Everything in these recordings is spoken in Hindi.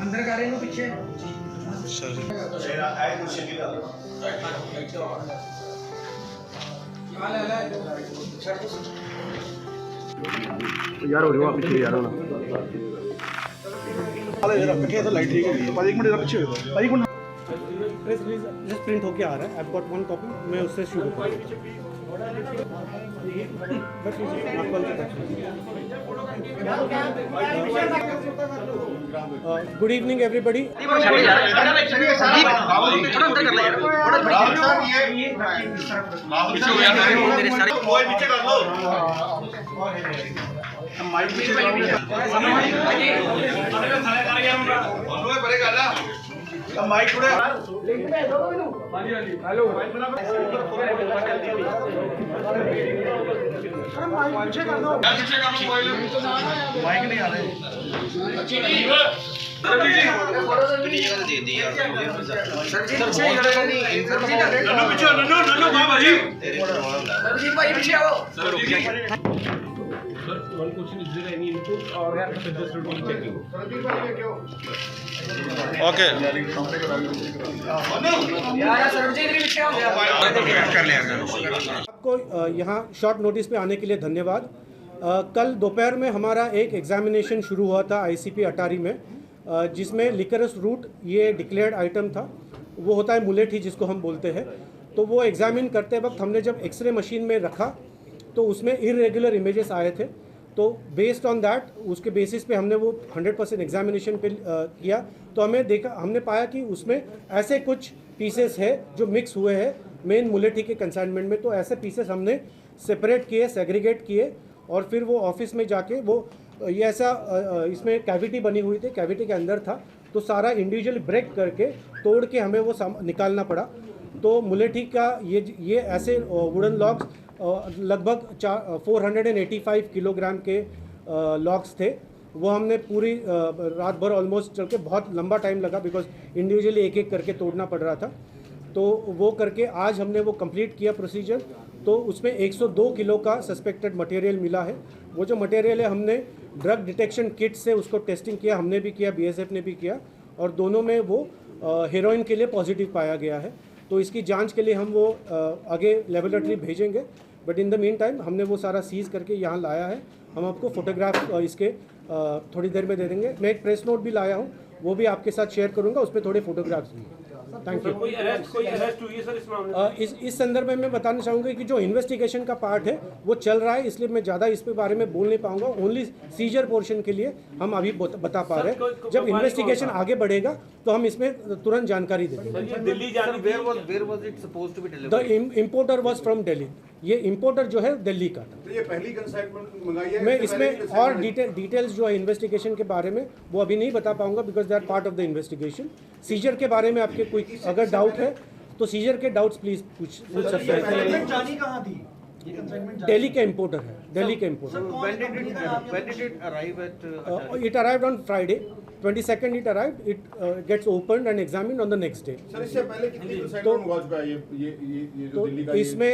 अंदर कर रहे हैं पीछे यार हो जाओ पीछे यार होना रखे तो लाइट ठीक है 1 मिनट पीछे 1 minute press release just print होके आ रहा है। आई गॉट 1 कॉपी, मैं उससे शुरू करूँगा। Good evening everybody. माइक थोड़े हेलो माइक नहीं आ रहे One question: is there any input or just routine checking? Okay आपको यहाँ शॉर्ट नोटिस पे आने के लिए धन्यवाद। कल दोपहर में हमारा एक एग्जामिनेशन शुरू हुआ था आईसीपी अटारी में, जिसमें लिकरस रूट ये डिक्लेयर्ड आइटम था। वो होता है मुलेठी जिसको हम बोलते हैं। तो वो एग्जामिन करते वक्त हमने जब एक्सरे मशीन में रखा तो उसमें इरेगुलर इमेजेस आए थे। तो बेस्ड ऑन दैट, उसके बेसिस पे हमने वो 100% एग्जामिनेशन पे किया। तो हमने पाया कि उसमें ऐसे कुछ पीसेस है जो मिक्स हुए हैं मेन मुलेठी के कंसाइनमेंट में। तो ऐसे पीसेस हमने सेपरेट किए, सेग्रीगेट किए, और फिर वो ऑफिस में जाके वो ये ऐसा इसमें कैविटी बनी हुई थी, कैविटी के अंदर था। तो सारा इंडिविजुअल ब्रेक करके तोड़ के हमें वो निकालना पड़ा। तो मुलेठी का ये ऐसे वुडन लॉग्स लगभग 485 किलोग्राम के लॉग्स थे। वो हमने पूरी रात भर ऑलमोस्ट चल के, बहुत लंबा टाइम लगा बिकॉज इंडिविजुअली एक एक करके तोड़ना पड़ रहा था। तो वो करके आज हमने वो कंप्लीट किया प्रोसीजर। तो उसमें 102 किलो का सस्पेक्टेड मटेरियल मिला है। वो जो मटेरियल है हमने ड्रग डिटेक्शन किट से उसको टेस्टिंग किया, हमने भी किया, बीएसएफ ने भी किया, और दोनों में वो हेरोइन के लिए पॉजिटिव पाया गया है। तो इसकी जांच के लिए हम वो आगे लेबोरेटरी भेजेंगे। But in the mean time हमने वो सारा सीज करके यहाँ लाया है। हम आपको फोटोग्राफ इसके थोड़ी देर में दे देंगे। मैं एक प्रेस नोट भी लाया हूँ, वो भी आपके साथ शेयर करूँगा, उस पर थोड़े फोटोग्राफ्स भी। Thank you. कोई अरेस्ट हुई है सर इस मामले में? इस संदर्भ में मैं बताना चाहूँगा कि जो इन्वेस्टिगेशन का पार्ट है वो चल रहा है, इसलिए मैं ज़्यादा इस पे बारे में बोल नहीं पाऊँगा। ओनली सीजर पोर्शन के लिए हम अभी बता पा रहे हैं। जब इन्वेस्टिगेशन आगे बढ़ेगा तो हम इसमें तुरंत जानकारी देंगे। दिल्ली जाने the importer was from Delhi. ये इम्पोर्टर जो है दिल्ली का था। तो ये पहली कंसाइनमेंट मंगाई है। मैं इसमें और डिटेल्स जो है इन्वेस्टिगेशन के बारे में वो अभी नहीं बता पाऊंगा because they are part of the investigation. Seizure के बारे में आपके कोई अगर डाउट है तो सीजर के डाउट्स प्लीज पूछ सकते हैं। जानी कहाँ थी? दिल्ली का इम्पोर्टर है, दिल्ली का importer. It arrived on Friday, 22nd it arrived. It gets opened and examined on the next day. Sir इससे पहले कितनी कंसाइनमेंट हुआ चुका है ये जो तो दिल्ली का? इसमें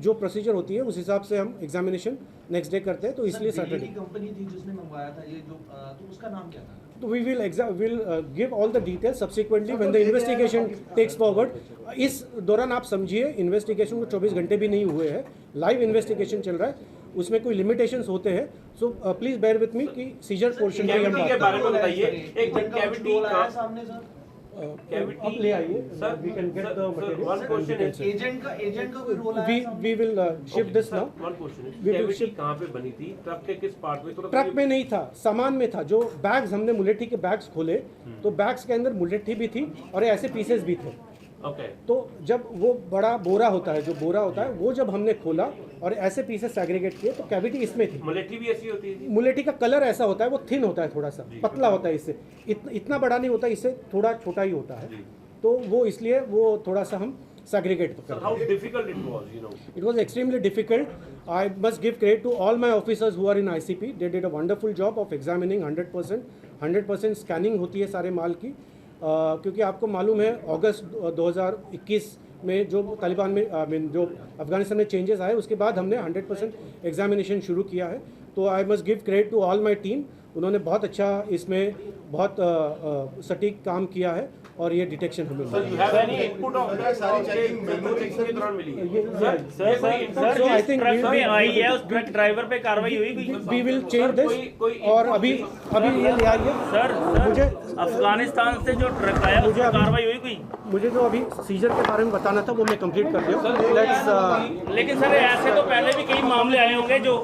जो प्रोसीजर होती है उस हिसाब से हम एग्जामिनेशन नेक्स्ट डे करते हैं। तो इसलिए सैटरडे कंपनी थी जिसने मंगवाया था ये जो, तो उसका नाम क्या था? तो we will give all the details subsequently when the investigation takes forward. इस दौरान आप समझिए इन्वेस्टिगेशन को 24 घंटे भी नहीं हुए हैं, लाइव इन्वेस्टिगेशन चल रहा है, उसमें कोई लिमिटेशंस होते हैं। So please bear with me कि सीजर पोर्शन की हम बात के बारे में बताइए। एक कैविटी का सामने सर आप ले आइए, we can get the one question is agent का कोई रोल आया? we will ship this now. one question is We will cavity ship- कहाँ पे बनी थी? ट्रक के किस पार्ट में? ट्रक में नहीं था, सामान में था। जो बैग्स हमने मुलेठी के बैग्स खोले तो बैग्स के अंदर मुलेठी भी थी और ऐसे पीसेस भी थे। ओके। तो जब वो बड़ा बोरा होता है, जो बोरा होता है, वो जब हमने खोला और ऐसे पीसेस सेग्रीगेट किए तो कैविटी इसमें थी। मुलेठी भी ऐसी होती है? मुलेठी का कलर ऐसा होता है, वो थिन होता है, थोड़ा सा पतला होता है, इससे इतना बड़ा नहीं होता, इससे थोड़ा छोटा ही होता है। तो वो इसलिए वो थोड़ा सा हम सेग्रीगेट करते हैं। How difficult it was, you know? It was extremely difficult. I must give credit to all my officers who are in ICP. They did a wonderful job of examining 100% scanning होती है सारे माल की। क्योंकि आपको मालूम है अगस्त 2021 में जो तालिबान में जो अफगानिस्तान में चेंजेस आए उसके बाद हमने 100% एग्जामिनेशन शुरू किया है। तो I must give credit to all my team, उन्होंने बहुत अच्छा इसमें बहुत सटीक काम किया है और ये डिटेक्शन हमें sir you have any input of सारी चेकिंग मैनुअल के दौरान मिली है? सर आई थिंक आई है उस ट्रक ड्राइवर पे कार्रवाई हुई कोई? वी विल चेंज दिस और अभी ये ले आइए सर मुझे अफगानिस्तान से जो ट्रक आया उस पर कार्रवाई हुई कोई? मुझे जो अभी सीजर के बारे में बताना था वो मैं कंप्लीट कर दिया। लेकिन सर ऐसे तो पहले भी कई मामले आए होंगे जो